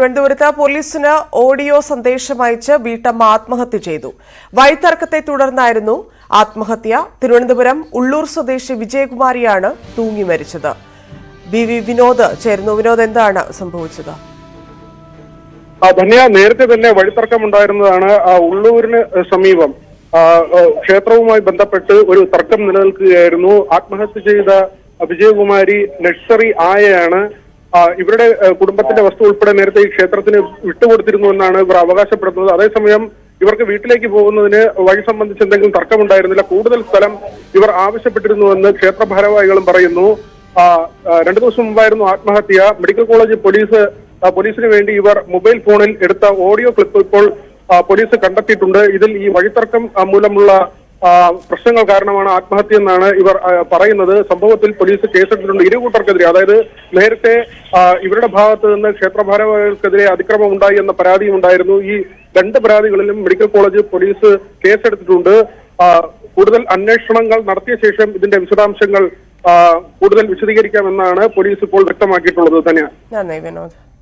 തിരുവനന്തപുരത്ത് പോലീസിന് ഓഡിയോ സന്ദേശം അയച്ച് വീട്ടമ്മ ആത്മഹത്യ ചെയ്തു. വഴിത്തർക്കത്തെ തുടർന്നായിരുന്നു ആത്മഹത്യ. തിരുവനന്തപുരം ഉള്ളൂർ സ്വദേശി വിജയകുമാരിയാണ് തൂങ്ങി മരിച്ചത്. വിനോദ് ചേരുന്നു. വിനോദ്, എന്താണ് സംഭവിച്ചത്? ധന്യ, നേരത്തെ തന്നെ വഴിത്തർക്കമുണ്ടായിരുന്നതാണ്. ഉള്ളൂരിന് സമീപം ക്ഷേത്രവുമായി ബന്ധപ്പെട്ട് ഒരു തർക്കം നിലനിൽക്കുകയായിരുന്നു. ആത്മഹത്യ ചെയ്ത വിജയകുമാരി നഴ്സറി ആയയാണ്. ഇവരുടെ കുടുംബത്തിന്റെ വസ്തു ഉൾപ്പെടെ നേരത്തെ ഈ ക്ഷേത്രത്തിന് വിട്ടുകൊടുത്തിരുന്നു എന്നാണ് ഇവർ അവകാശപ്പെടുന്നത്. അതേസമയം ഇവർക്ക് വീട്ടിലേക്ക് പോകുന്നതിന് വഴി സംബന്ധിച്ച് എന്തെങ്കിലും തർക്കമുണ്ടായിരുന്നില്ല. കൂടുതൽ സ്ഥലം ഇവർ ആവശ്യപ്പെട്ടിരുന്നുവെന്ന് ക്ഷേത്ര ഭാരവാഹികളും പറയുന്നു. 2 ദിവസം മുമ്പായിരുന്നു ആത്മഹത്യ. മെഡിക്കൽ കോളേജ് പോലീസിന് വേണ്ടി ഇവർ മൊബൈൽ ഫോണിൽ എടുത്ത ഓഡിയോ ക്ലിപ്പ് ഇപ്പോൾ പോലീസ് കണ്ടെത്തിയിട്ടുണ്ട്. ഇതിൽ ഈ വഴിത്തർക്കം മൂലമുള്ള പ്രശ്നങ്ങൾ കാരണമാണ് ആത്മഹത്യ എന്നാണ് ഇവർ പറയുന്നത്. സംഭവത്തിൽ പോലീസ് കേസെടുത്തിട്ടുണ്ട്. ഇരുകൂട്ടർക്കെതിരെ, അതായത് നേരത്തെ ഇവരുടെ ഭാഗത്ത് നിന്ന് ക്ഷേത്ര ഭാരവാഹികൾക്കെതിരെ അതിക്രമം ഉണ്ടായി എന്ന പരാതിയും ഉണ്ടായിരുന്നു. ഈ 2 പരാതികളിലും മെഡിക്കൽ കോളേജ് പോലീസ് കേസെടുത്തിട്ടുണ്ട്. കൂടുതൽ അന്വേഷണങ്ങൾ നടത്തിയ ശേഷം ഇതിന്റെ വിശദാംശങ്ങൾ കൂടുതൽ വിശദീകരിക്കാമെന്നാണ് പോലീസ് ഇപ്പോൾ വ്യക്തമാക്കിയിട്ടുള്ളത്. തന്നെയാണ്. നന്ദി വിനോദ്.